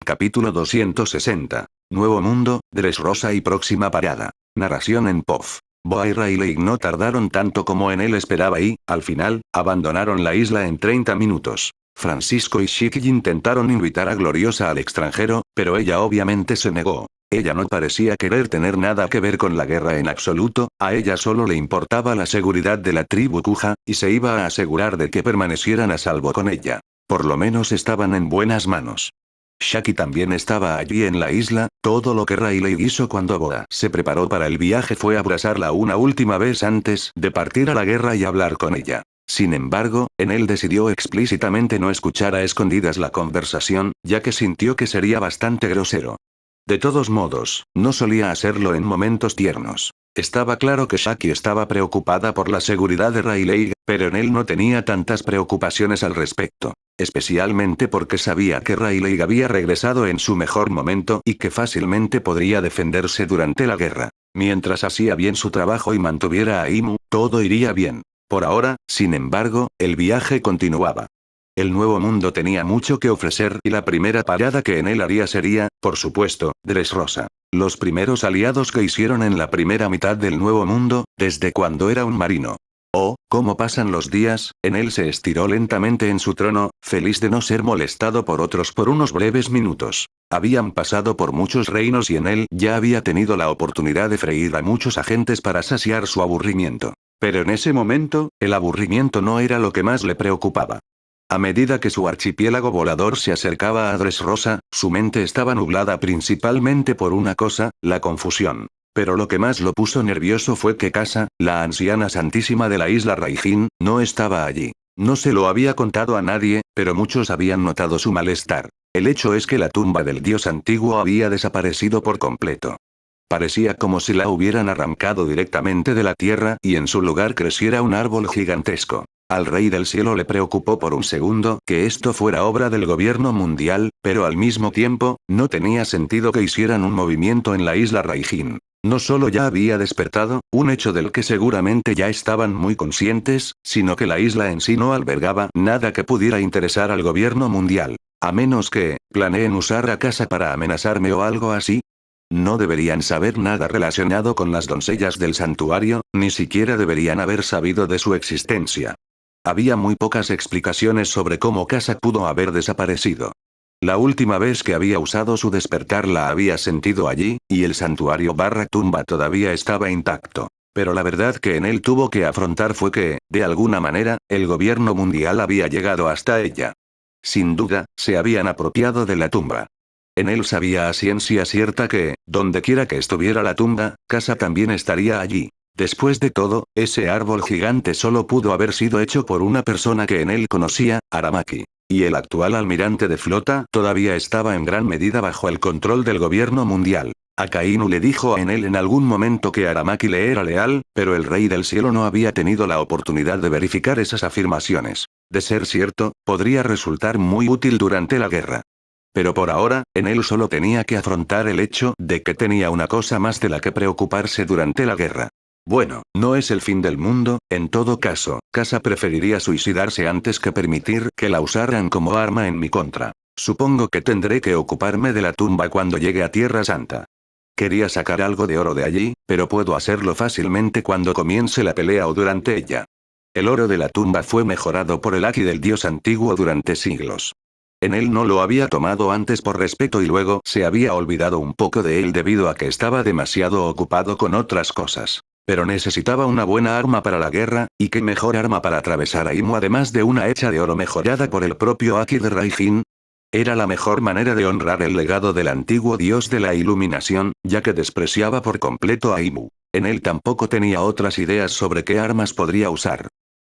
Capítulo 260. Nuevo mundo, Dressrosa y próxima parada. Narración en POF. Boa y Riley no tardaron tanto como en él esperaba y, al final, abandonaron la isla en 30 minutos. Francisco y Shiki intentaron invitar a Gloriosa al extranjero, pero ella obviamente se negó. Ella no parecía querer tener nada que ver con la guerra en absoluto, a ella solo le importaba la seguridad de la tribu Kuja, y se iba a asegurar de que permanecieran a salvo con ella. Por lo menos estaban en buenas manos. Shaki también estaba allí en la isla, todo lo que Riley hizo cuando Boa se preparó para el viaje fue abrazarla una última vez antes de partir a la guerra y hablar con ella. Sin embargo, él decidió explícitamente no escuchar a escondidas la conversación, ya que sintió que sería bastante grosero. De todos modos, no solía hacerlo en momentos tiernos. Estaba claro que Shaki estaba preocupada por la seguridad de Riley, pero él no tenía tantas preocupaciones al respecto. Especialmente porque sabía que Riley había regresado en su mejor momento y que fácilmente podría defenderse durante la guerra. Mientras hacía bien su trabajo y mantuviera a Imu, todo iría bien. Por ahora, sin embargo, el viaje continuaba. El nuevo mundo tenía mucho que ofrecer y la primera parada que en él haría sería, por supuesto, Dressrosa. Los primeros aliados que hicieron en la primera mitad del nuevo mundo, desde cuando era un marino. Oh, cómo pasan los días, él se estiró lentamente en su trono, feliz de no ser molestado por otros por unos breves minutos. Habían pasado por muchos reinos y él ya había tenido la oportunidad de freír a muchos agentes para saciar su aburrimiento. Pero en ese momento, el aburrimiento no era lo que más le preocupaba. A medida que su archipiélago volador se acercaba a Dressrosa, su mente estaba nublada principalmente por una cosa, la confusión. Pero lo que más lo puso nervioso fue que Casa, la anciana santísima de la isla Raijin, no estaba allí. No se lo había contado a nadie, pero muchos habían notado su malestar. El hecho es que la tumba del dios antiguo había desaparecido por completo. Parecía como si la hubieran arrancado directamente de la tierra y en su lugar creciera un árbol gigantesco. Al rey del cielo le preocupó por un segundo que esto fuera obra del gobierno mundial, pero al mismo tiempo, no tenía sentido que hicieran un movimiento en la isla Raijin. No solo ya había despertado, un hecho del que seguramente ya estaban muy conscientes, sino que la isla en sí no albergaba nada que pudiera interesar al gobierno mundial. A menos que, planeen usar a Casa para amenazarme o algo así. No deberían saber nada relacionado con las doncellas del santuario, ni siquiera deberían haber sabido de su existencia. Había muy pocas explicaciones sobre cómo Casa pudo haber desaparecido. La última vez que había usado su despertar la había sentido allí, y el santuario barra tumba todavía estaba intacto. Pero la verdad que en él tuvo que afrontar fue que, de alguna manera, el gobierno mundial había llegado hasta ella. Sin duda, se habían apropiado de la tumba. En él sabía a ciencia cierta que, donde quiera que estuviera la tumba, Casa también estaría allí. Después de todo, ese árbol gigante solo pudo haber sido hecho por una persona que en él conocía, Aramaki. Y el actual almirante de flota todavía estaba en gran medida bajo el control del gobierno mundial. Akainu le dijo a Enel en algún momento que Aramaki le era leal, pero el rey del cielo no había tenido la oportunidad de verificar esas afirmaciones. De ser cierto, podría resultar muy útil durante la guerra. Pero por ahora, Enel solo tenía que afrontar el hecho de que tenía una cosa más de la que preocuparse durante la guerra. Bueno, no es el fin del mundo, en todo caso, Casa preferiría suicidarse antes que permitir que la usaran como arma en mi contra. Supongo que tendré que ocuparme de la tumba cuando llegue a Tierra Santa. Quería sacar algo de oro de allí, pero puedo hacerlo fácilmente cuando comience la pelea o durante ella. El oro de la tumba fue mejorado por el Aki del dios antiguo durante siglos. En él no lo había tomado antes por respeto y luego se había olvidado un poco de él debido a que estaba demasiado ocupado con otras cosas. Pero necesitaba una buena arma para la guerra, y qué mejor arma para atravesar a Imu además de una hecha de oro mejorada por el propio Aki de Raijin. Era la mejor manera de honrar el legado del antiguo dios de la iluminación, ya que despreciaba por completo a Imu. En él tampoco tenía otras ideas sobre qué armas podría usar.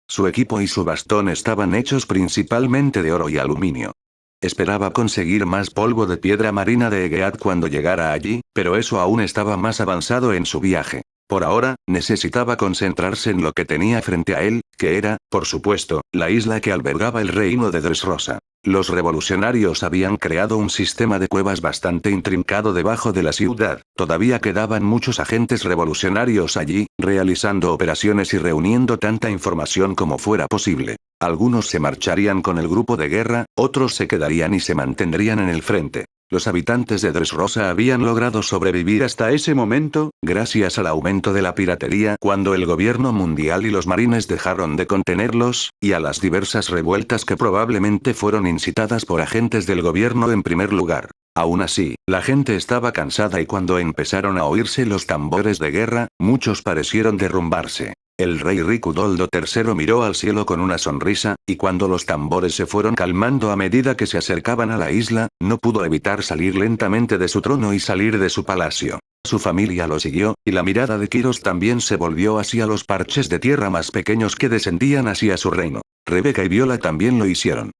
Su equipo y su bastón estaban hechos principalmente de oro y aluminio. Esperaba conseguir más polvo de piedra marina de Egeat cuando llegara allí, pero eso aún estaba más avanzado en su viaje. Por ahora, necesitaba concentrarse en lo que tenía frente a él, que era, por supuesto, la isla que albergaba el reino de Dressrosa. Los revolucionarios habían creado un sistema de cuevas bastante intrincado debajo de la ciudad. Todavía quedaban muchos agentes revolucionarios allí, realizando operaciones y reuniendo tanta información como fuera posible. Algunos se marcharían con el grupo de guerra, otros se quedarían y se mantendrían en el frente. Los habitantes de Dressrosa habían logrado sobrevivir hasta ese momento, gracias al aumento de la piratería cuando el gobierno mundial y los marines dejaron de contenerlos, y a las diversas revueltas que probablemente fueron incitadas por agentes del gobierno en primer lugar. Aún así, la gente estaba cansada y cuando empezaron a oírse los tambores de guerra, muchos parecieron derrumbarse. El rey Rikudoldo III miró al cielo con una sonrisa, y cuando los tambores se fueron calmando a medida que se acercaban a la isla, no pudo evitar salir lentamente de su trono y salir de su palacio. Su familia lo siguió, y la mirada de Kiros también se volvió hacia los parches de tierra más pequeños que descendían hacia su reino. Rebecca y Viola también lo hicieron.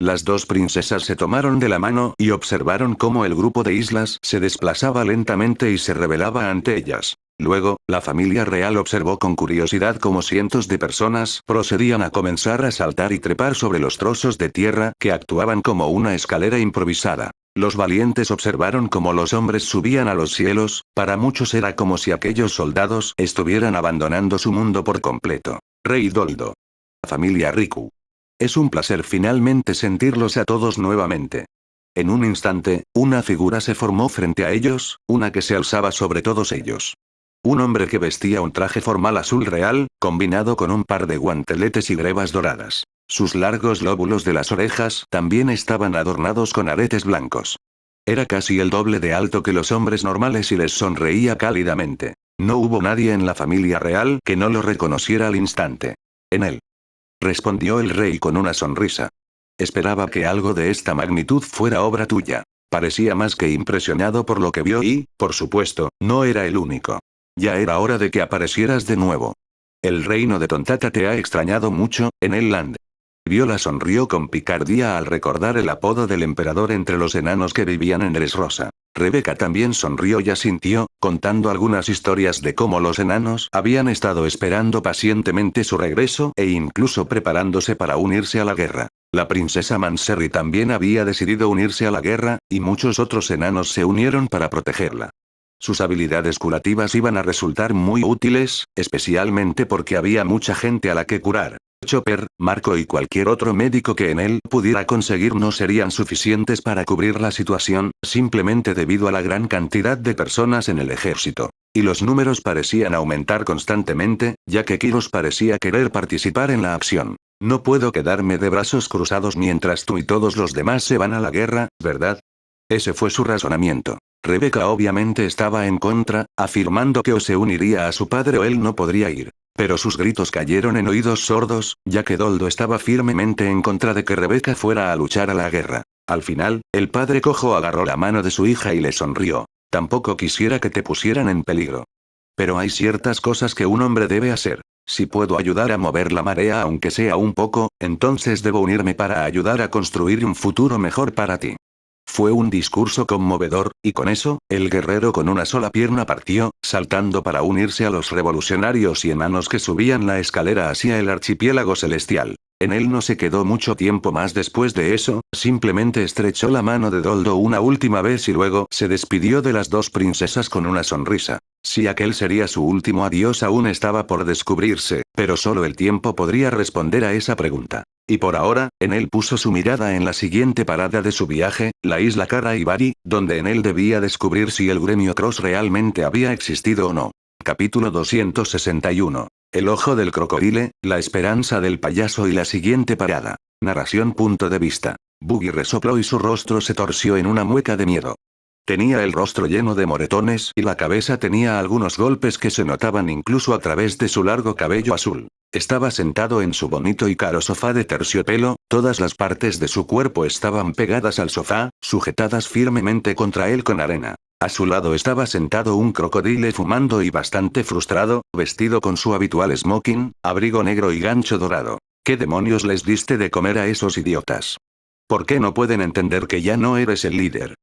Las dos princesas se tomaron de la mano y observaron cómo el grupo de islas se desplazaba lentamente y se revelaba ante ellas. Luego, la familia real observó con curiosidad cómo cientos de personas procedían a comenzar a saltar y trepar sobre los trozos de tierra que actuaban como una escalera improvisada. Los valientes observaron cómo los hombres subían a los cielos, para muchos era como si aquellos soldados estuvieran abandonando su mundo por completo. Rey Doldo. Familia Riku. Es un placer finalmente sentirlos a todos nuevamente. En un instante, una figura se formó frente a ellos, una que se alzaba sobre todos ellos. Un hombre que vestía un traje formal azul real, combinado con un par de guanteletes y grebas doradas. Sus largos lóbulos de las orejas también estaban adornados con aretes blancos. Era casi el doble de alto que los hombres normales y les sonreía cálidamente. No hubo nadie en la familia real que no lo reconociera al instante. En él. Respondió el rey con una sonrisa. Esperaba que algo de esta magnitud fuera obra tuya. Parecía más que impresionado por lo que vio y, por supuesto, no era el único. Ya era hora de que aparecieras de nuevo. El reino de Tontata te ha extrañado mucho, en el land. Viola sonrió con picardía al recordar el apodo del emperador entre los enanos que vivían en Dressrosa. Rebecca también sonrió y asintió, contando algunas historias de cómo los enanos habían estado esperando pacientemente su regreso e incluso preparándose para unirse a la guerra. La princesa Manserry también había decidido unirse a la guerra, y muchos otros enanos se unieron para protegerla. Sus habilidades curativas iban a resultar muy útiles, especialmente porque había mucha gente a la que curar. Chopper, Marco y cualquier otro médico que en él pudiera conseguir no serían suficientes para cubrir la situación, simplemente debido a la gran cantidad de personas en el ejército. Y los números parecían aumentar constantemente, ya que Kiros parecía querer participar en la acción. No puedo quedarme de brazos cruzados mientras tú y todos los demás se van a la guerra, ¿verdad? Ese fue su razonamiento. Rebecca obviamente estaba en contra, afirmando que o se uniría a su padre o él no podría ir. Pero sus gritos cayeron en oídos sordos, ya que Doldo estaba firmemente en contra de que Rebecca fuera a luchar a la guerra. Al final, el padre cojo agarró la mano de su hija y le sonrió. Tampoco quisiera que te pusieran en peligro. Pero hay ciertas cosas que un hombre debe hacer. Si puedo ayudar a mover la marea aunque sea un poco, entonces debo unirme para ayudar a construir un futuro mejor para ti. Fue un discurso conmovedor, y con eso, el guerrero con una sola pierna partió, saltando para unirse a los revolucionarios y enanos que subían la escalera hacia el archipiélago celestial. En él no se quedó mucho tiempo más después de eso, simplemente estrechó la mano de Doldo una última vez y luego se despidió de las dos princesas con una sonrisa. Si aquel sería su último adiós aún estaba por descubrirse, pero solo el tiempo podría responder a esa pregunta. Y por ahora, en él puso su mirada en la siguiente parada de su viaje, la isla Kara Ibari, donde en él debía descubrir si el gremio Cross realmente había existido o no. Capítulo 261. El ojo del crocodile, la esperanza del payaso y la siguiente parada. Narración. Punto de vista. Buggy resopló y su rostro se torció en una mueca de miedo. Tenía el rostro lleno de moretones y la cabeza tenía algunos golpes que se notaban incluso a través de su largo cabello azul. Estaba sentado en su bonito y caro sofá de terciopelo, todas las partes de su cuerpo estaban pegadas al sofá, sujetadas firmemente contra él con arena. A su lado estaba sentado un crocodile fumando y bastante frustrado, vestido con su habitual smoking, abrigo negro y gancho dorado. ¿Qué demonios les diste de comer a esos idiotas? ¿Por qué no pueden entender que ya no eres el líder?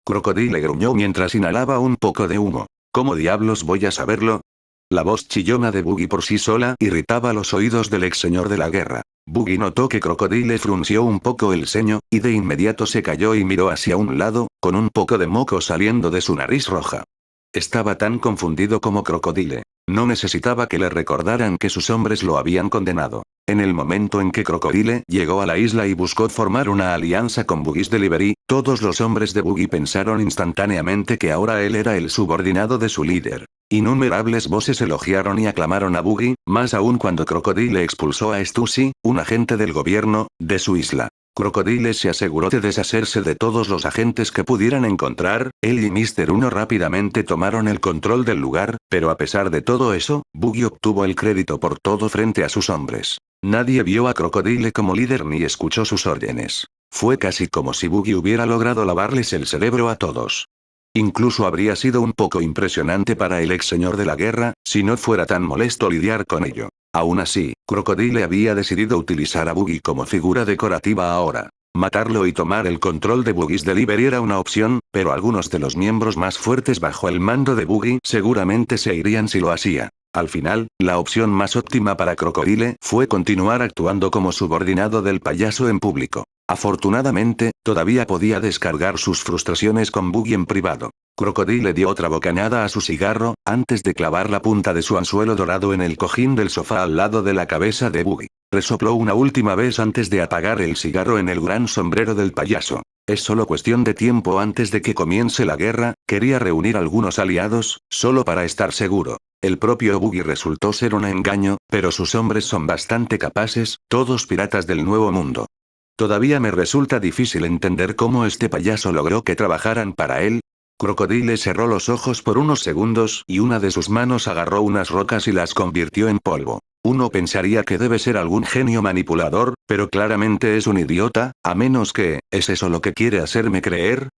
Crocodile gruñó mientras inhalaba un poco de humo. ¿Cómo diablos voy a saberlo? La voz chillona de Buggy por sí sola irritaba los oídos del ex señor de la guerra. Buggy notó que Crocodile frunció un poco el ceño, y de inmediato se cayó y miró hacia un lado, con un poco de moco saliendo de su nariz roja. Estaba tan confundido como Crocodile. No necesitaba que le recordaran que sus hombres lo habían condenado. En el momento en que Crocodile llegó a la isla y buscó formar una alianza con Buggy's Delivery, todos los hombres de Buggy pensaron instantáneamente que ahora él era el subordinado de su líder. Innumerables voces elogiaron y aclamaron a Buggy, más aún cuando Crocodile expulsó a Stussy, un agente del gobierno, de su isla. Crocodile se aseguró de deshacerse de todos los agentes que pudieran encontrar, él y Mr. Uno rápidamente tomaron el control del lugar, pero a pesar de todo eso, Buggy obtuvo el crédito por todo frente a sus hombres. Nadie vio a Crocodile como líder ni escuchó sus órdenes. Fue casi como si Buggy hubiera logrado lavarles el cerebro a todos. Incluso habría sido un poco impresionante para el ex señor de la guerra, si no fuera tan molesto lidiar con ello. Aún así, Crocodile había decidido utilizar a Buggy como figura decorativa ahora. Matarlo y tomar el control de Buggy's Delivery era una opción, pero algunos de los miembros más fuertes bajo el mando de Buggy seguramente se irían si lo hacía. Al final, la opción más óptima para Crocodile fue continuar actuando como subordinado del payaso en público. Afortunadamente, todavía podía descargar sus frustraciones con Buggy en privado. Crocodile dio otra bocanada a su cigarro, antes de clavar la punta de su anzuelo dorado en el cojín del sofá al lado de la cabeza de Buggy. Resopló una última vez antes de apagar el cigarro en el gran sombrero del payaso. Es solo cuestión de tiempo antes de que comience la guerra, quería reunir algunos aliados, solo para estar seguro. El propio Buggy resultó ser un engaño, pero sus hombres son bastante capaces, todos piratas del Nuevo Mundo. Todavía me resulta difícil entender cómo este payaso logró que trabajaran para él. Crocodile cerró los ojos por unos segundos y una de sus manos agarró unas rocas y las convirtió en polvo. Uno pensaría que debe ser algún genio manipulador, pero claramente es un idiota, a menos que, ¿es eso lo que quiere hacerme creer?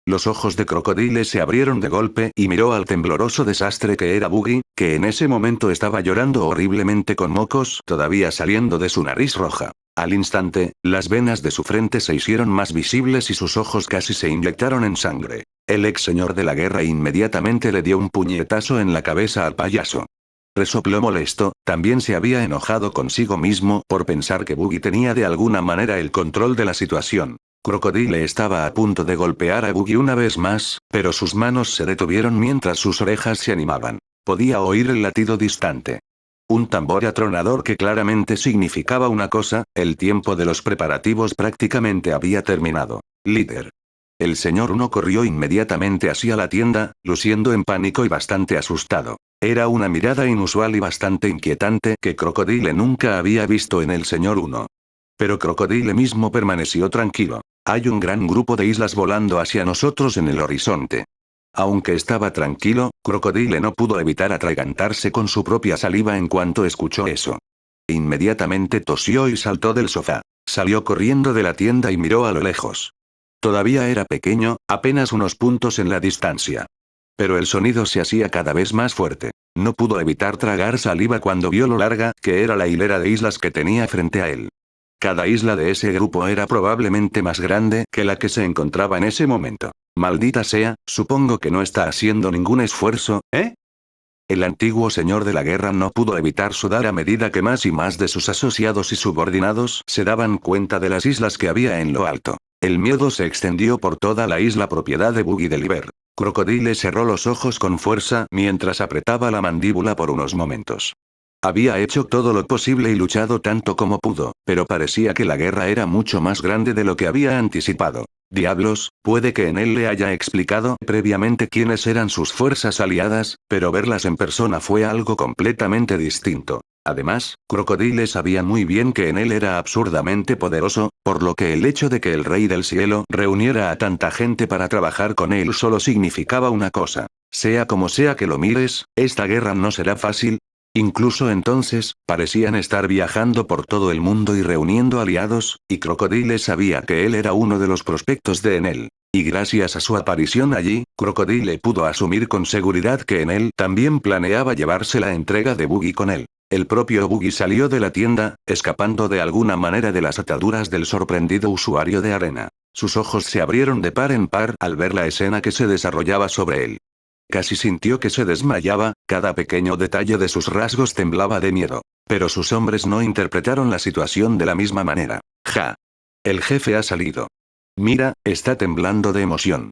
Los ojos de Crocodile se abrieron de golpe y miró al tembloroso desastre que era Buggy, que en ese momento estaba llorando horriblemente con mocos todavía saliendo de su nariz roja. Al instante, las venas de su frente se hicieron más visibles y sus ojos casi se inyectaron en sangre. El ex señor de la guerra inmediatamente le dio un puñetazo en la cabeza al payaso. Resopló molesto, también se había enojado consigo mismo por pensar que Buggy tenía de alguna manera el control de la situación. Crocodile estaba a punto de golpear a Buggy una vez más, pero sus manos se detuvieron mientras sus orejas se animaban. Podía oír el latido distante. Un tambor atronador que claramente significaba una cosa, el tiempo de los preparativos prácticamente había terminado. Líder. El señor Uno corrió inmediatamente hacia la tienda, luciendo en pánico y bastante asustado. Era una mirada inusual y bastante inquietante que Crocodile nunca había visto en el señor Uno. Pero Crocodile mismo permaneció tranquilo. Hay un gran grupo de islas volando hacia nosotros en el horizonte. Aunque estaba tranquilo, Crocodile no pudo evitar atragantarse con su propia saliva en cuanto escuchó eso. Inmediatamente tosió y saltó del sofá. Salió corriendo de la tienda y miró a lo lejos. Todavía era pequeño, apenas unos puntos en la distancia. Pero el sonido se hacía cada vez más fuerte. No pudo evitar tragar saliva cuando vio lo larga que era la hilera de islas que tenía frente a él. Cada isla de ese grupo era probablemente más grande que la que se encontraba en ese momento. Maldita sea, supongo que no está haciendo ningún esfuerzo, ¿eh? El antiguo señor de la guerra no pudo evitar sudar a medida que más y más de sus asociados y subordinados se daban cuenta de las islas que había en lo alto. El miedo se extendió por toda la isla propiedad de Buggy Deliver. Crocodile cerró los ojos con fuerza mientras apretaba la mandíbula por unos momentos. Había hecho todo lo posible y luchado tanto como pudo, pero parecía que la guerra era mucho más grande de lo que había anticipado. Diablos, puede que en él le haya explicado previamente quiénes eran sus fuerzas aliadas, pero verlas en persona fue algo completamente distinto. Además, Crocodile sabía muy bien que en él era absurdamente poderoso, por lo que el hecho de que el Rey del Cielo reuniera a tanta gente para trabajar con él solo significaba una cosa. Sea como sea que lo mires, esta guerra no será fácil. Incluso entonces, parecían estar viajando por todo el mundo y reuniendo aliados, y Crocodile sabía que él era uno de los prospectos de Enel. Y gracias a su aparición allí, Crocodile pudo asumir con seguridad que Enel también planeaba llevarse la entrega de Buggy con él. El propio Buggy salió de la tienda, escapando de alguna manera de las ataduras del sorprendido usuario de arena. Sus ojos se abrieron de par en par al ver la escena que se desarrollaba sobre él. Casi sintió que se desmayaba, cada pequeño detalle de sus rasgos temblaba de miedo. Pero sus hombres no interpretaron la situación de la misma manera. Ja. El jefe ha salido. Mira, está temblando de emoción.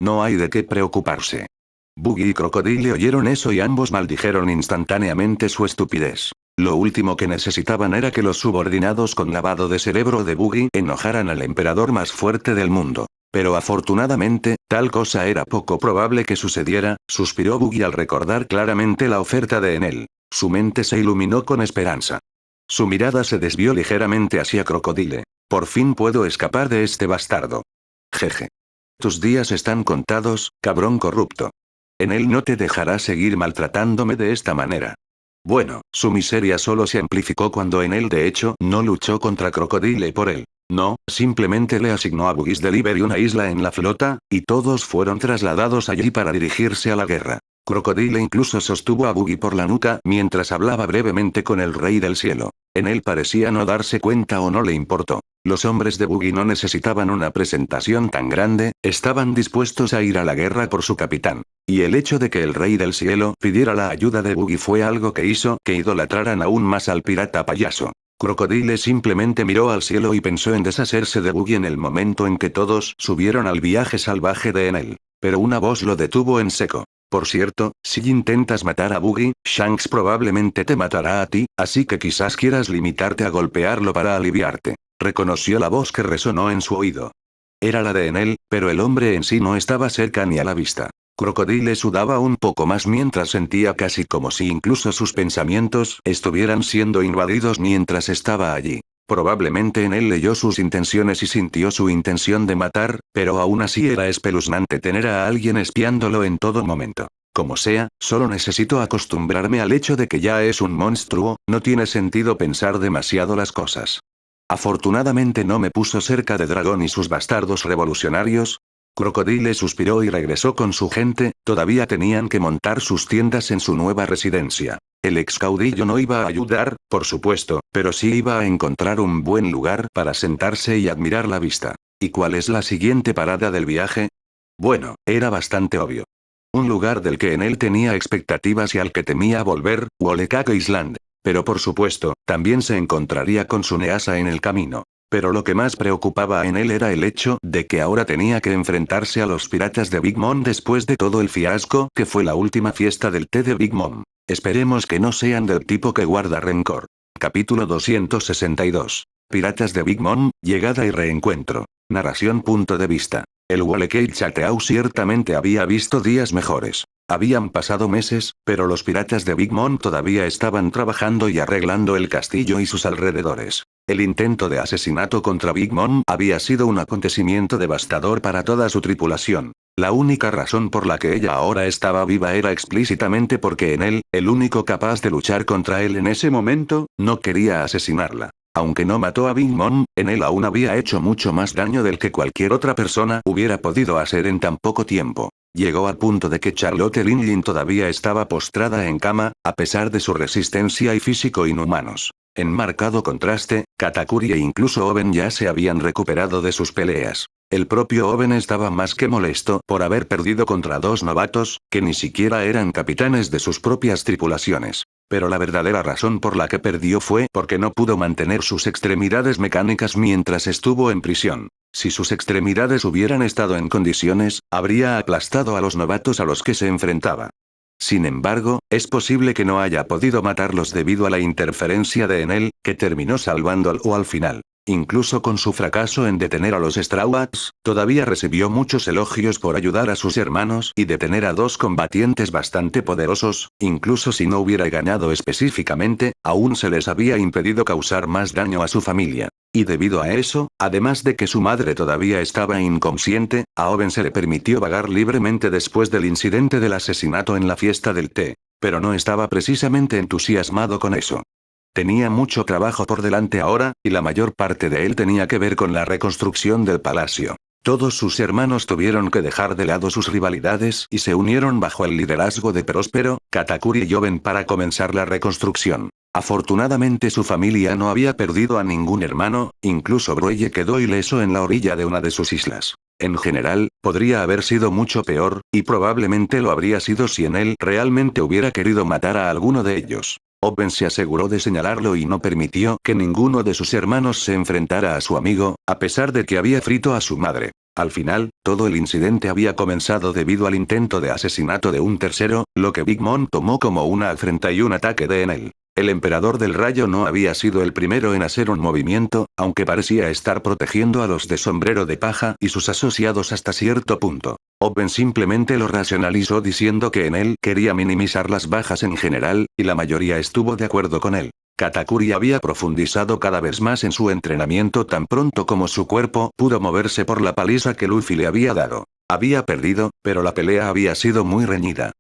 No hay de qué preocuparse. Buggy y Crocodile oyeron eso y ambos maldijeron instantáneamente su estupidez. Lo último que necesitaban era que los subordinados con lavado de cerebro de Buggy enojaran al emperador más fuerte del mundo. Pero afortunadamente, tal cosa era poco probable que sucediera, suspiró Buggy al recordar claramente la oferta de Enel. Su mente se iluminó con esperanza. Su mirada se desvió ligeramente hacia Crocodile. Por fin puedo escapar de este bastardo. Jeje. Tus días están contados, cabrón corrupto. Enel no te dejará seguir maltratándome de esta manera. Bueno, su miseria solo se amplificó cuando Enel de hecho no luchó contra Crocodile por él. No, simplemente le asignó a Buggy's Delivery una isla en la flota, y todos fueron trasladados allí para dirigirse a la guerra. Crocodile incluso sostuvo a Buggy por la nuca mientras hablaba brevemente con el Rey del Cielo. Enel parecía no darse cuenta o no le importó. Los hombres de Buggy no necesitaban una presentación tan grande, estaban dispuestos a ir a la guerra por su capitán. Y el hecho de que el Rey del Cielo pidiera la ayuda de Buggy fue algo que hizo que idolatraran aún más al pirata payaso. Crocodile simplemente miró al cielo y pensó en deshacerse de Buggy en el momento en que todos subieron al viaje salvaje de Enel. Pero una voz lo detuvo en seco. Por cierto, si intentas matar a Buggy, Shanks probablemente te matará a ti, así que quizás quieras limitarte a golpearlo para aliviarte. Reconoció la voz que resonó en su oído. Era la de Enel, pero el hombre en sí no estaba cerca ni a la vista. Crocodile sudaba un poco más mientras sentía casi como si incluso sus pensamientos estuvieran siendo invadidos mientras estaba allí. Probablemente Enel leyó sus intenciones y sintió su intención de matar, pero aún así era espeluznante tener a alguien espiándolo en todo momento. Como sea, solo necesito acostumbrarme al hecho de que ya es un monstruo, no tiene sentido pensar demasiado las cosas. Afortunadamente no me puso cerca de Dragón y sus bastardos revolucionarios. Crocodile suspiró y regresó con su gente, todavía tenían que montar sus tiendas en su nueva residencia. El ex caudillo no iba a ayudar, por supuesto, pero sí iba a encontrar un buen lugar para sentarse y admirar la vista. ¿Y cuál es la siguiente parada del viaje? Bueno, era bastante obvio. Un lugar del que en él tenía expectativas y al que temía volver, Wolekak Island. Pero por supuesto, también se encontraría con su Neasa en el camino. Pero lo que más preocupaba en él era el hecho de que ahora tenía que enfrentarse a los piratas de Big Mom después de todo el fiasco que fue la última fiesta del té de Big Mom. Esperemos que no sean del tipo que guarda rencor. Capítulo 262. Piratas de Big Mom, llegada y reencuentro. Narración. Punto de vista. El Wolekak Chateau ciertamente había visto días mejores. Habían pasado meses, pero los piratas de Big Mom todavía estaban trabajando y arreglando el castillo y sus alrededores. El intento de asesinato contra Big Mom había sido un acontecimiento devastador para toda su tripulación. La única razón por la que ella ahora estaba viva era explícitamente porque en él, el único capaz de luchar contra él en ese momento, no quería asesinarla. Aunque no mató a Big Mom, en él aún había hecho mucho más daño del que cualquier otra persona hubiera podido hacer en tan poco tiempo. Llegó al punto de que Charlotte Linlin todavía estaba postrada en cama, a pesar de su resistencia y físico inhumanos. En marcado contraste, Katakuri e incluso Oben ya se habían recuperado de sus peleas. El propio Oben estaba más que molesto por haber perdido contra dos novatos, que ni siquiera eran capitanes de sus propias tripulaciones. Pero la verdadera razón por la que perdió fue porque no pudo mantener sus extremidades mecánicas mientras estuvo en prisión. Si sus extremidades hubieran estado en condiciones, habría aplastado a los novatos a los que se enfrentaba. Sin embargo, es posible que no haya podido matarlos debido a la interferencia de Enel, que terminó salvándolo al final. Incluso con su fracaso en detener a los Straw Hats, todavía recibió muchos elogios por ayudar a sus hermanos y detener a dos combatientes bastante poderosos, incluso si no hubiera ganado específicamente, aún se les había impedido causar más daño a su familia. Y debido a eso, además de que su madre todavía estaba inconsciente, a Oben se le permitió vagar libremente después del incidente del asesinato en la fiesta del té. Pero no estaba precisamente entusiasmado con eso. Tenía mucho trabajo por delante ahora, y la mayor parte de él tenía que ver con la reconstrucción del palacio. Todos sus hermanos tuvieron que dejar de lado sus rivalidades y se unieron bajo el liderazgo de Próspero, Katakuri y Oben para comenzar la reconstrucción. Afortunadamente su familia no había perdido a ningún hermano, incluso Broye quedó ileso en la orilla de una de sus islas. En general, podría haber sido mucho peor, y probablemente lo habría sido si en él realmente hubiera querido matar a alguno de ellos. Oben se aseguró de señalarlo y no permitió que ninguno de sus hermanos se enfrentara a su amigo, a pesar de que había frito a su madre. Al final, todo el incidente había comenzado debido al intento de asesinato de un tercero, lo que Big Mom tomó como una afrenta y un ataque de Enel. El emperador del rayo no había sido el primero en hacer un movimiento, aunque parecía estar protegiendo a los de sombrero de paja y sus asociados hasta cierto punto. Oben simplemente lo racionalizó diciendo que en él quería minimizar las bajas en general, y la mayoría estuvo de acuerdo con él. Katakuri había profundizado cada vez más en su entrenamiento tan pronto como su cuerpo pudo moverse por la paliza que Luffy le había dado. Había perdido, pero la pelea había sido muy reñida.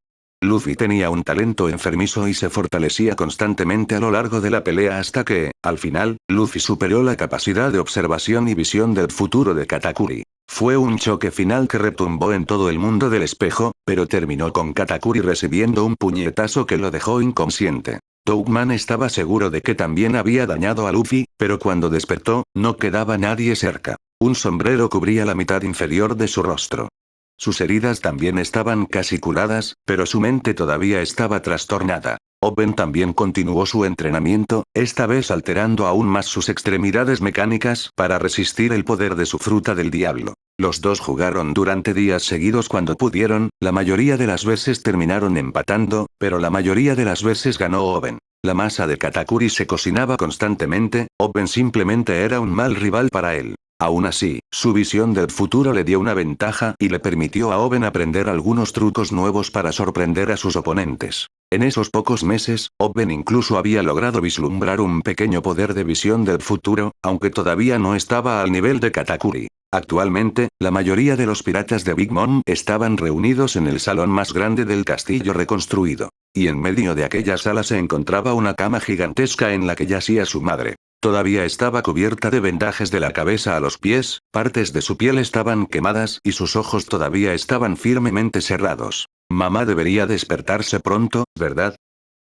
Luffy tenía un talento enfermizo y se fortalecía constantemente a lo largo de la pelea hasta que, al final, Luffy superó la capacidad de observación y visión del futuro de Katakuri. Fue un choque final que retumbó en todo el mundo del espejo, pero terminó con Katakuri recibiendo un puñetazo que lo dejó inconsciente. Tougman estaba seguro de que también había dañado a Luffy, pero cuando despertó, no quedaba nadie cerca. Un sombrero cubría la mitad inferior de su rostro. Sus heridas también estaban casi curadas, pero su mente todavía estaba trastornada. Oben también continuó su entrenamiento, esta vez alterando aún más sus extremidades mecánicas para resistir el poder de su fruta del diablo. Los dos jugaron durante días seguidos cuando pudieron, la mayoría de las veces terminaron empatando, pero la mayoría de las veces ganó Oben. La masa de Katakuri se cocinaba constantemente, Oben simplemente era un mal rival para él. Aún así, su visión del futuro le dio una ventaja y le permitió a Oben aprender algunos trucos nuevos para sorprender a sus oponentes. En esos pocos meses, Oben incluso había logrado vislumbrar un pequeño poder de visión del futuro, aunque todavía no estaba al nivel de Katakuri. Actualmente, la mayoría de los piratas de Big Mom estaban reunidos en el salón más grande del castillo reconstruido. Y en medio de aquella sala se encontraba una cama gigantesca en la que yacía su madre. Todavía estaba cubierta de vendajes de la cabeza a los pies, partes de su piel estaban quemadas y sus ojos todavía estaban firmemente cerrados. Mamá debería despertarse pronto, ¿verdad?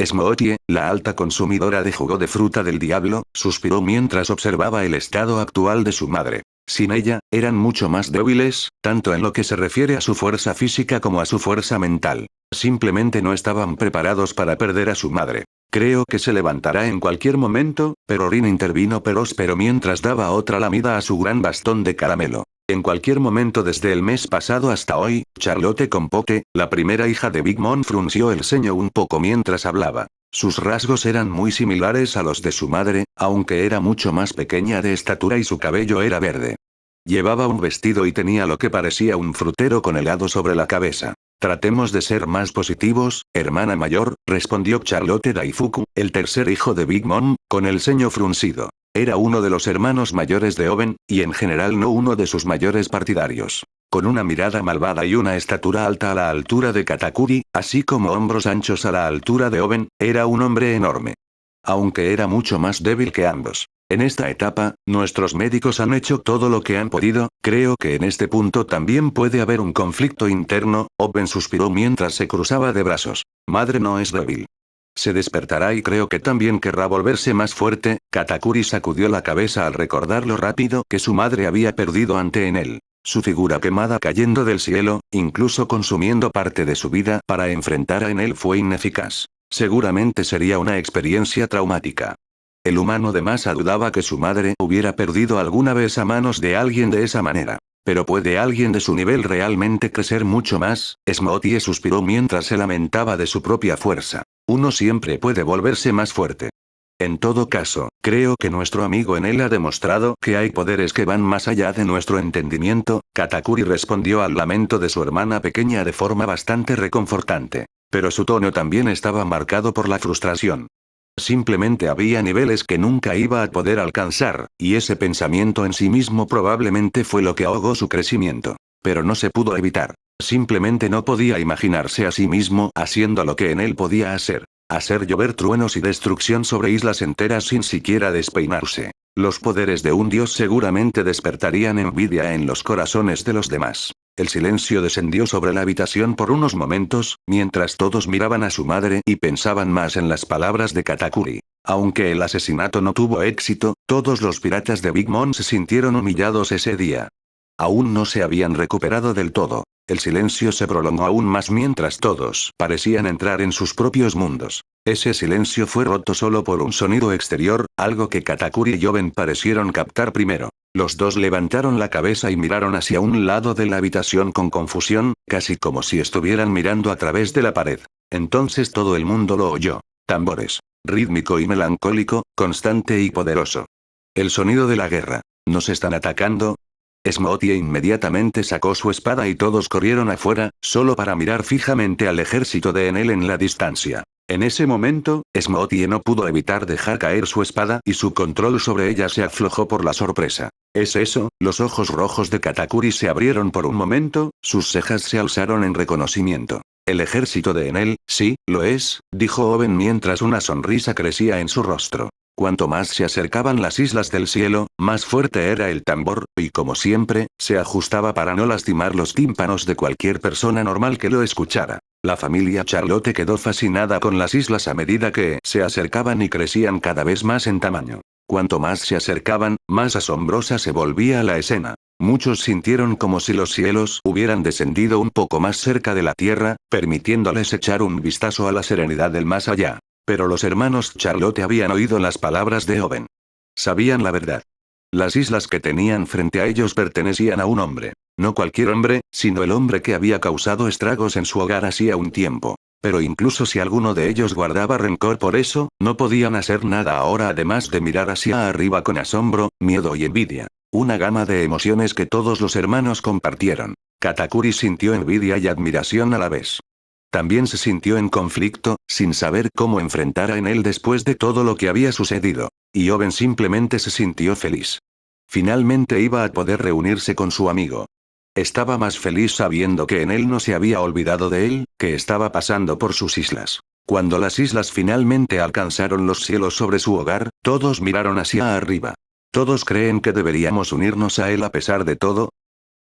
Smoothie, la alta consumidora de jugo de fruta del diablo, suspiró mientras observaba el estado actual de su madre. Sin ella, eran mucho más débiles, tanto en lo que se refiere a su fuerza física como a su fuerza mental. Simplemente no estaban preparados para perder a su madre. Creo que se levantará en cualquier momento, pero Rin intervino próspero mientras daba otra lamida a su gran bastón de caramelo. En cualquier momento desde el mes pasado hasta hoy, Charlotte Compote, la primera hija de Big Mom, frunció el ceño un poco mientras hablaba. Sus rasgos eran muy similares a los de su madre, aunque era mucho más pequeña de estatura y su cabello era verde. Llevaba un vestido y tenía lo que parecía un frutero con helado sobre la cabeza. Tratemos de ser más positivos, hermana mayor, respondió Charlotte Daifuku, el tercer hijo de Big Mom, con el ceño fruncido. Era uno de los hermanos mayores de Oben, y en general no uno de sus mayores partidarios. Con una mirada malvada y una estatura alta a la altura de Katakuri, así como hombros anchos a la altura de Oben, era un hombre enorme. Aunque era mucho más débil que ambos. En esta etapa, nuestros médicos han hecho todo lo que han podido, creo que en este punto también puede haber un conflicto interno, Oben suspiró mientras se cruzaba de brazos. Madre no es débil. Se despertará y creo que también querrá volverse más fuerte. Katakuri sacudió la cabeza al recordar lo rápido que su madre había perdido ante él. Su figura quemada cayendo del cielo, incluso consumiendo parte de su vida para enfrentar a él fue ineficaz. Seguramente sería una experiencia traumática. El humano de masa dudaba que su madre hubiera perdido alguna vez a manos de alguien de esa manera. Pero ¿puede alguien de su nivel realmente crecer mucho más? Smoothie suspiró mientras se lamentaba de su propia fuerza. Uno siempre puede volverse más fuerte. En todo caso, creo que nuestro amigo en él ha demostrado que hay poderes que van más allá de nuestro entendimiento. Katakuri respondió al lamento de su hermana pequeña de forma bastante reconfortante. Pero su tono también estaba marcado por la frustración. Simplemente había niveles que nunca iba a poder alcanzar, y ese pensamiento en sí mismo probablemente fue lo que ahogó su crecimiento. Pero no se pudo evitar. Simplemente no podía imaginarse a sí mismo haciendo lo que en él podía hacer. Hacer llover truenos y destrucción sobre islas enteras sin siquiera despeinarse. Los poderes de un dios seguramente despertarían envidia en los corazones de los demás. El silencio descendió sobre la habitación por unos momentos, mientras todos miraban a su madre y pensaban más en las palabras de Katakuri. Aunque el asesinato no tuvo éxito, todos los piratas de Big Mom se sintieron humillados ese día. Aún no se habían recuperado del todo. El silencio se prolongó aún más mientras todos parecían entrar en sus propios mundos. Ese silencio fue roto solo por un sonido exterior, algo que Katakuri y Oben parecieron captar primero. Los dos levantaron la cabeza y miraron hacia un lado de la habitación con confusión, casi como si estuvieran mirando a través de la pared. Entonces todo el mundo lo oyó. Tambores. Rítmico y melancólico, constante y poderoso. El sonido de la guerra. ¿Nos están atacando? Smoothie inmediatamente sacó su espada y todos corrieron afuera, solo para mirar fijamente al ejército de Enel en la distancia. En ese momento, Smoothie no pudo evitar dejar caer su espada y su control sobre ella se aflojó por la sorpresa. ¿Es eso? Los ojos rojos de Katakuri se abrieron por un momento, sus cejas se alzaron en reconocimiento. El ejército de Enel, sí, lo es, dijo Oben mientras una sonrisa crecía en su rostro. Cuanto más se acercaban las islas del cielo, más fuerte era el tambor, y como siempre, se ajustaba para no lastimar los tímpanos de cualquier persona normal que lo escuchara. La familia Charlotte quedó fascinada con las islas a medida que se acercaban y crecían cada vez más en tamaño. Cuanto más se acercaban, más asombrosa se volvía la escena. Muchos sintieron como si los cielos hubieran descendido un poco más cerca de la tierra, permitiéndoles echar un vistazo a la serenidad del más allá. Pero los hermanos Charlotte habían oído las palabras de Oben. Sabían la verdad. Las islas que tenían frente a ellos pertenecían a un hombre. No cualquier hombre, sino el hombre que había causado estragos en su hogar hacía un tiempo. Pero incluso si alguno de ellos guardaba rencor por eso, no podían hacer nada ahora además de mirar hacia arriba con asombro, miedo y envidia. Una gama de emociones que todos los hermanos compartieron. Katakuri sintió envidia y admiración a la vez. También se sintió en conflicto, sin saber cómo enfrentar a Enel después de todo lo que había sucedido. Y Oben simplemente se sintió feliz. Finalmente iba a poder reunirse con su amigo. Estaba más feliz sabiendo que Enel no se había olvidado de él, que estaba pasando por sus islas. Cuando las islas finalmente alcanzaron los cielos sobre su hogar, todos miraron hacia arriba. ¿Todos creen que deberíamos unirnos a él a pesar de todo?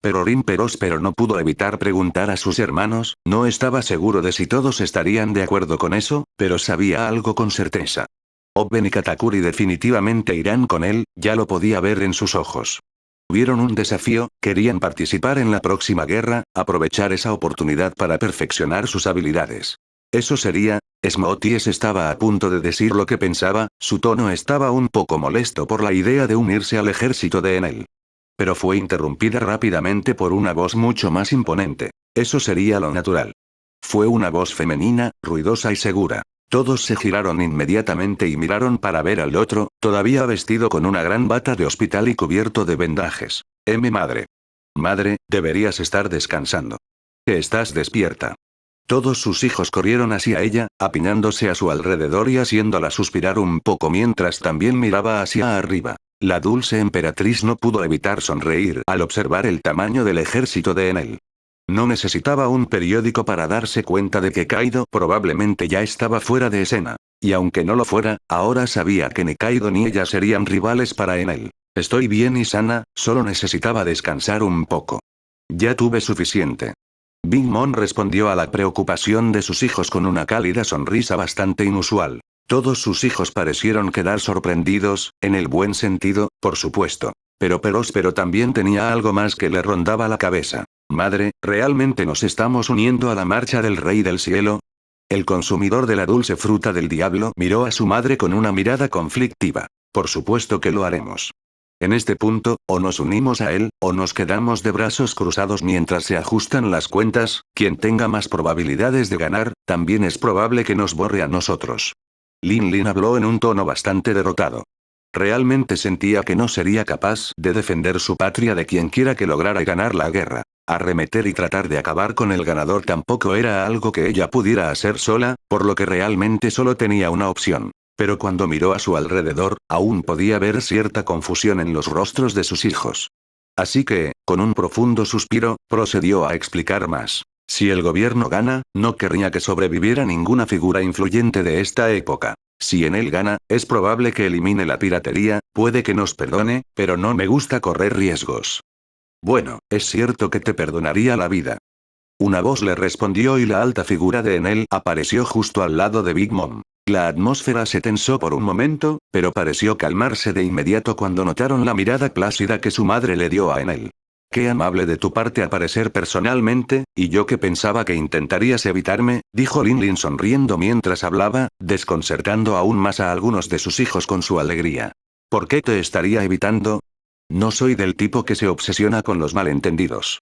Pero Rin Próspero no pudo evitar preguntar a sus hermanos, no estaba seguro de si todos estarían de acuerdo con eso, pero sabía algo con certeza. Oben y Katakuri definitivamente irán con él, ya lo podía ver en sus ojos. Tuvieron un desafío, querían participar en la próxima guerra, aprovechar esa oportunidad para perfeccionar sus habilidades. Eso sería, Smoties estaba a punto de decir lo que pensaba, su tono estaba un poco molesto por la idea de unirse al ejército de Enel. Pero fue interrumpida rápidamente por una voz mucho más imponente. Eso sería lo natural. Fue una voz femenina, ruidosa y segura. Todos se giraron inmediatamente y miraron para ver al otro, todavía vestido con una gran bata de hospital y cubierto de vendajes. Madre. Madre, deberías estar descansando. Que estás despierta. Todos sus hijos corrieron hacia ella, apiñándose a su alrededor y haciéndola suspirar un poco mientras también miraba hacia arriba. La dulce emperatriz no pudo evitar sonreír al observar el tamaño del ejército de Enel. No necesitaba un periódico para darse cuenta de que Kaido probablemente ya estaba fuera de escena. Y aunque no lo fuera, ahora sabía que ni Kaido ni ella serían rivales para Enel. Estoy bien y sana, solo necesitaba descansar un poco. Ya tuve suficiente. Big Mom respondió a la preocupación de sus hijos con una cálida sonrisa bastante inusual. Todos sus hijos parecieron quedar sorprendidos, en el buen sentido, por supuesto. Pero Próspero también tenía algo más que le rondaba la cabeza. Madre, ¿realmente nos estamos uniendo a la marcha del Rey del Cielo? El consumidor de la dulce fruta del diablo miró a su madre con una mirada conflictiva. Por supuesto que lo haremos. En este punto, o nos unimos a él, o nos quedamos de brazos cruzados mientras se ajustan las cuentas, quien tenga más probabilidades de ganar, también es probable que nos borre a nosotros. Lin Lin habló en un tono bastante derrotado. Realmente sentía que no sería capaz de defender su patria de quien quiera que lograra ganar la guerra. Arremeter y tratar de acabar con el ganador tampoco era algo que ella pudiera hacer sola, por lo que realmente solo tenía una opción. Pero cuando miró a su alrededor, aún podía ver cierta confusión en los rostros de sus hijos. Así que, con un profundo suspiro, procedió a explicar más. Si el gobierno gana, no querría que sobreviviera ninguna figura influyente de esta época. Si en él gana, es probable que elimine la piratería, puede que nos perdone, pero no me gusta correr riesgos. Bueno, es cierto que te perdonaría la vida. Una voz le respondió y la alta figura de Enel apareció justo al lado de Big Mom. La atmósfera se tensó por un momento, pero pareció calmarse de inmediato cuando notaron la mirada plácida que su madre le dio a Enel. Qué amable de tu parte aparecer personalmente, y yo que pensaba que intentarías evitarme, dijo Lin Lin sonriendo mientras hablaba, desconcertando aún más a algunos de sus hijos con su alegría. ¿Por qué te estaría evitando? No soy del tipo que se obsesiona con los malentendidos.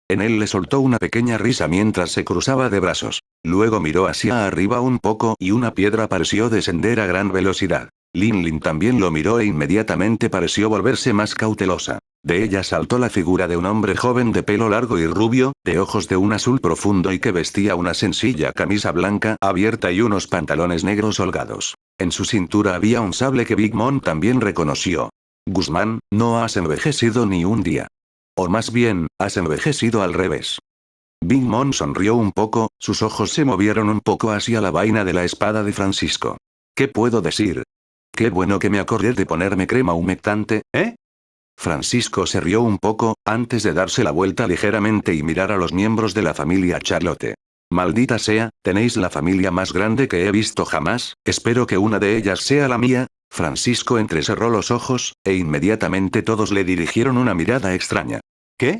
Enel le soltó una pequeña risa mientras se cruzaba de brazos. luego miró hacia arriba un poco y una piedra pareció descender a gran velocidad. Lin Lin también lo miró e inmediatamente pareció volverse más cautelosa. De ella saltó la figura de un hombre joven de pelo largo y rubio, de ojos de un azul profundo y que vestía una sencilla camisa blanca abierta y unos pantalones negros holgados. En su cintura había un sable que Big Mom también reconoció. Guzmán, no has envejecido ni un día. O más bien, has envejecido al revés. Big Mom sonrió un poco, sus ojos se movieron un poco hacia la vaina de la espada de Francisco. ¿Qué puedo decir? Qué bueno que me acordé de ponerme crema humectante, ¿eh? Francisco se rió un poco, antes de darse la vuelta ligeramente y mirar a los miembros de la familia Charlotte. Maldita sea, tenéis la familia más grande que he visto jamás, espero que una de ellas sea la mía. Francisco entrecerró los ojos, e inmediatamente todos le dirigieron una mirada extraña. ¿Qué?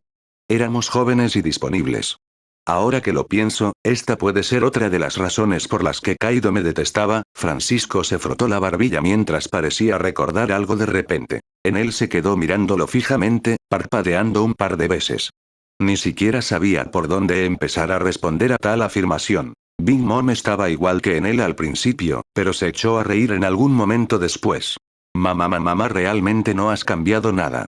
Éramos jóvenes y disponibles. Ahora que lo pienso, esta puede ser otra de las razones por las que Kaido me detestaba. Francisco se frotó la barbilla mientras parecía recordar algo de repente. En él se quedó mirándolo fijamente, parpadeando un par de veces. Ni siquiera sabía por dónde empezar a responder a tal afirmación. Big Mom estaba igual que en él al principio, pero se echó a reír en algún momento después. Mamá, realmente no has cambiado nada.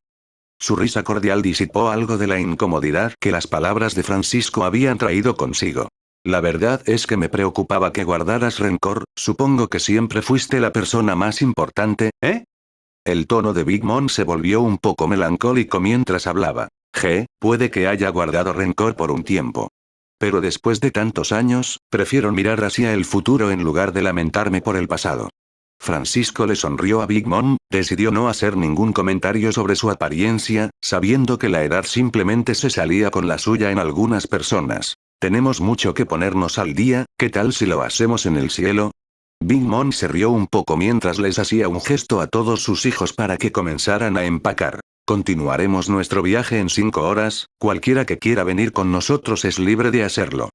Su risa cordial disipó algo de la incomodidad que las palabras de Francisco habían traído consigo. La verdad es que me preocupaba que guardaras rencor, supongo que siempre fuiste la persona más importante, ¿eh? El tono de Big Mom se volvió un poco melancólico mientras hablaba. Puede que haya guardado rencor por un tiempo. Pero después de tantos años, prefiero mirar hacia el futuro en lugar de lamentarme por el pasado. Francisco le sonrió a Big Mom, decidió no hacer ningún comentario sobre su apariencia, sabiendo que la edad simplemente se salía con la suya en algunas personas. Tenemos mucho que ponernos al día, ¿qué tal si lo hacemos en el cielo? Big Mom se rió un poco mientras les hacía un gesto a todos sus hijos para que comenzaran a empacar. Continuaremos nuestro viaje en 5 horas, cualquiera que quiera venir con nosotros es libre de hacerlo.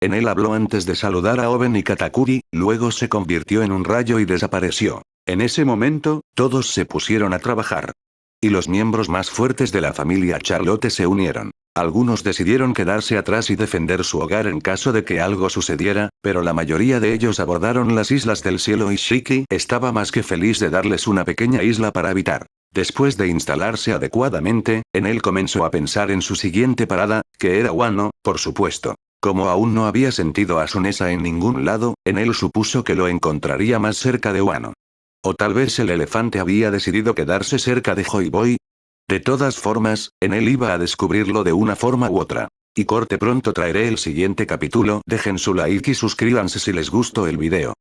En él habló antes de saludar a Oben y Katakuri, luego se convirtió en un rayo y desapareció. En ese momento, todos se pusieron a trabajar. Y los miembros más fuertes de la familia Charlotte se unieron. Algunos decidieron quedarse atrás y defender su hogar en caso de que algo sucediera, pero la mayoría de ellos abordaron las Islas del Cielo y Shiki estaba más que feliz de darles una pequeña isla para habitar. Después de instalarse adecuadamente, en él comenzó a pensar en su siguiente parada, que era Wano, por supuesto. Como aún no había sentido a Sunesa en ningún lado, en él supuso que lo encontraría más cerca de Wano. O tal vez el elefante había decidido quedarse cerca de Joy Boy. De todas formas, en él iba a descubrirlo de una forma u otra. Y corte pronto traeré el siguiente capítulo. Dejen su like y suscríbanse si les gustó el video.